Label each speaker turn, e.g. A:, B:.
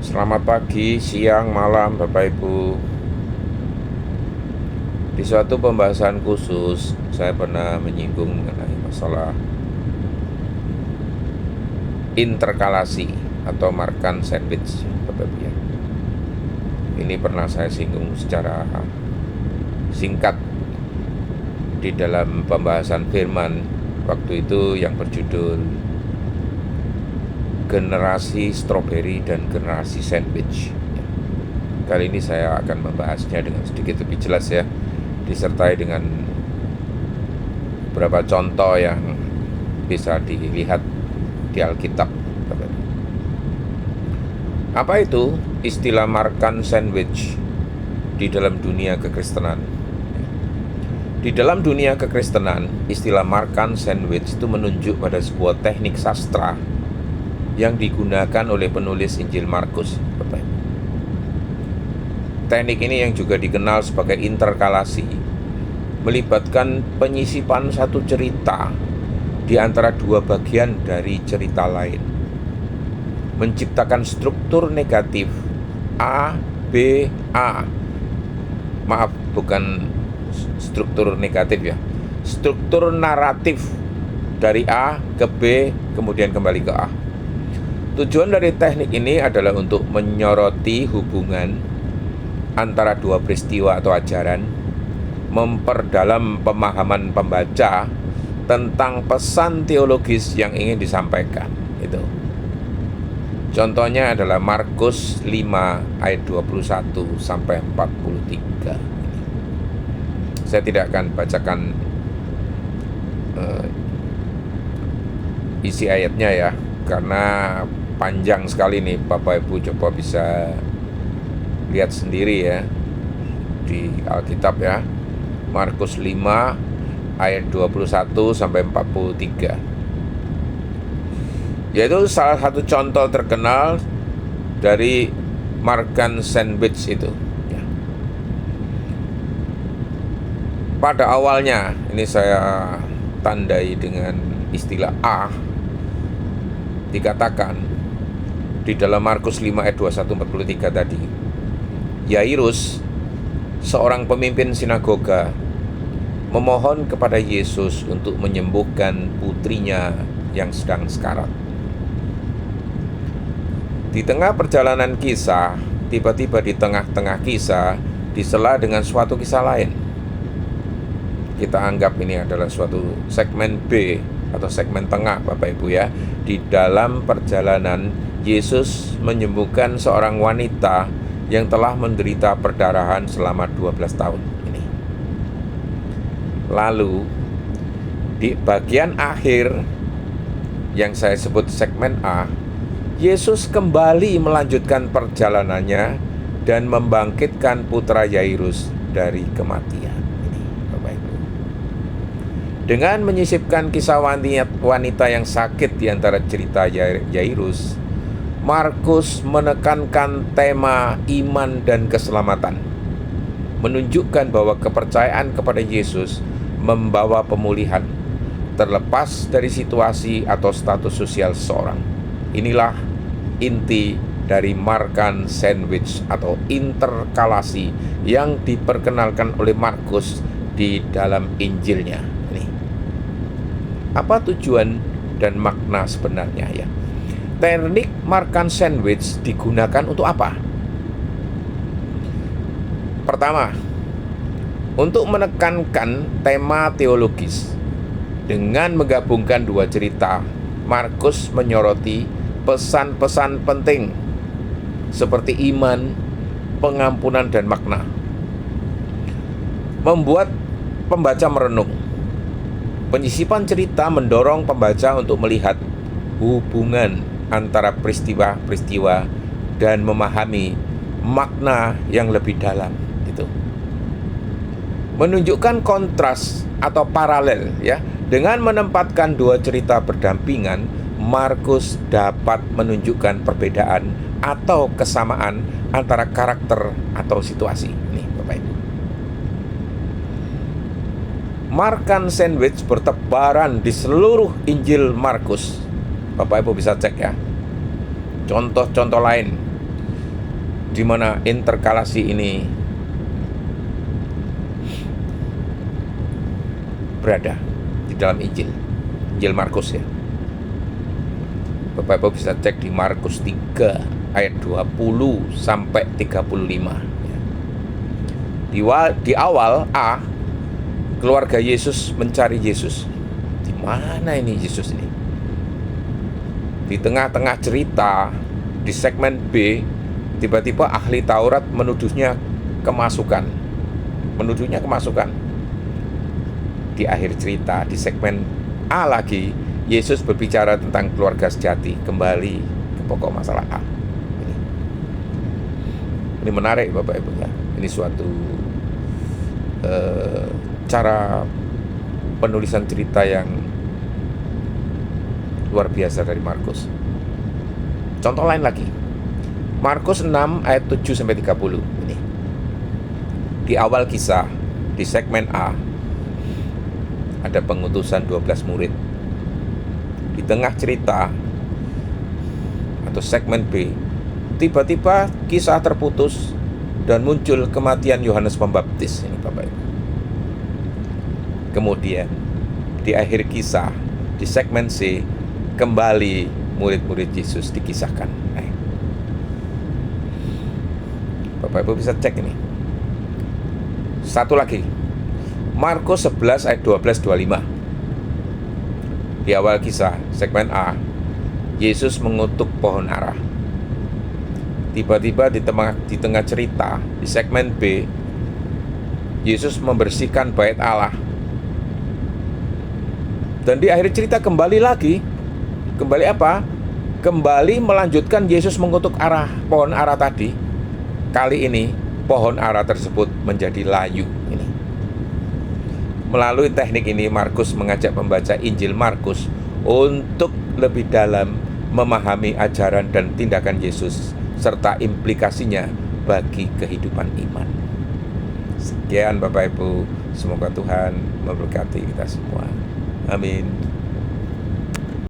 A: Selamat pagi, siang, malam, Bapak Ibu. Di suatu pembahasan khusus, saya pernah menyinggung mengenai masalah interkalasi atau makan sandwich, Bapak Ibu ya. Ini pernah saya singgung secara singkat di dalam pembahasan firman waktu itu yang berjudul generasi stroberi dan generasi sandwich. Kali ini saya akan membahasnya dengan sedikit lebih jelas ya, disertai dengan beberapa contoh yang bisa dilihat di Alkitab. Apa itu istilah makan sandwich di dalam dunia kekristenan? Di dalam dunia kekristenan, istilah makan sandwich itu menunjuk pada sebuah teknik sastra yang digunakan oleh penulis Injil Markus. Teknik ini yang juga dikenal sebagai interkalasi, melibatkan penyisipan satu cerita di antara dua bagian dari cerita lain, menciptakan struktur negatif A, B, A. Maaf, bukan struktur negatif ya, struktur naratif dari A ke B, kemudian kembali ke A. Tujuan dari teknik ini adalah untuk menyoroti hubungan antara dua peristiwa atau ajaran, memperdalam pemahaman pembaca tentang pesan teologis yang ingin disampaikan. Itu. Contohnya adalah Markus 5 ayat 21 sampai 43. Saya tidak akan bacakan isi ayatnya ya, karena panjang sekali nih. Bapak Ibu coba bisa lihat sendiri ya di Alkitab ya. Markus 5 ayat 21 sampai 43. Yaitu salah satu contoh terkenal dari makan sandwich itu ya. Pada awalnya, ini saya tandai dengan istilah A, dikatakan di dalam Markus 5 ayat 21-43 tadi, Yairus, seorang pemimpin sinagoga, memohon kepada Yesus untuk menyembuhkan putrinya yang sedang sekarat. Di tengah perjalanan kisah, tiba-tiba di tengah-tengah kisah disela dengan suatu kisah lain. Kita anggap ini adalah suatu segmen B atau segmen tengah, Bapak Ibu ya. Di dalam perjalanan, Yesus menyembuhkan seorang wanita yang telah menderita perdarahan selama 12 tahun ini. Lalu di bagian akhir yang saya sebut segmen A, Yesus kembali melanjutkan perjalanannya dan membangkitkan putra Yairus dari kematian. Dengan menyisipkan kisah wanita yang sakit di antara cerita Yairus, Markus menekankan tema iman dan keselamatan, menunjukkan bahwa kepercayaan kepada Yesus membawa pemulihan, terlepas dari situasi atau status sosial seseorang. Inilah inti dari makan sandwich atau interkalasi yang diperkenalkan oleh Markus di dalam Injilnya. Apa tujuan dan makna sebenarnya ya? Teknik makan sandwich digunakan untuk apa? Pertama, untuk menekankan tema teologis. Dengan menggabungkan dua cerita, Markus menyoroti pesan-pesan penting seperti iman, pengampunan, dan makna. Membuat pembaca merenung. Penyisipan cerita mendorong pembaca untuk melihat hubungan antara peristiwa-peristiwa dan memahami makna yang lebih dalam. Itu menunjukkan kontras atau paralel ya. Dengan menempatkan dua cerita berdampingan, Markus dapat menunjukkan perbedaan atau kesamaan antara karakter atau situasi. Nih, Bapak Ibu. Makan sandwich bertebaran di seluruh Injil Markus. Bapak Ibu bisa cek ya. Contoh-contoh lain. di mana interkalasi ini berada di dalam Injil Markus ya. Bapak Ibu bisa cek di Markus 3 ayat 20 sampai 35 ya. Di awal A, keluarga Yesus mencari Yesus. Di mana ini Yesus ini? Di tengah-tengah cerita di segmen B, tiba-tiba ahli Taurat menuduhnya kemasukan. Di akhir cerita di segmen A lagi, Yesus berbicara tentang keluarga sejati, kembali ke pokok masalah A. Ini menarik Bapak Ibu ya. Ini suatu cara penulisan cerita yang luar biasa dari Markus. Contoh lain lagi, Markus 6 ayat 7 sampai 30 ini. Di awal kisah di segmen A ada pengutusan 12 murid. Di tengah cerita atau segmen B, tiba-tiba kisah terputus dan muncul kematian Yohanes Pembaptis ini Bapak Ibu. Kemudian di akhir kisah di segmen C, kembali murid-murid Yesus dikisahkan. Bapak Ibu bisa cek ini. Satu lagi, Markus 11 ayat 12-25. Di awal kisah segmen A, Yesus mengutuk pohon ara. Tiba-tiba di tengah cerita di segmen B, Yesus membersihkan bait Allah. Dan di akhir cerita kembali lagi. Kembali apa? Kembali melanjutkan Yesus mengutuk pohon ara tadi. Kali ini pohon ara tersebut menjadi layu ini. Melalui teknik ini Markus mengajak pembaca Injil Markus untuk lebih dalam memahami ajaran dan tindakan Yesus serta implikasinya bagi kehidupan iman. Sekian Bapak Ibu, semoga Tuhan memberkati kita semua. Amin.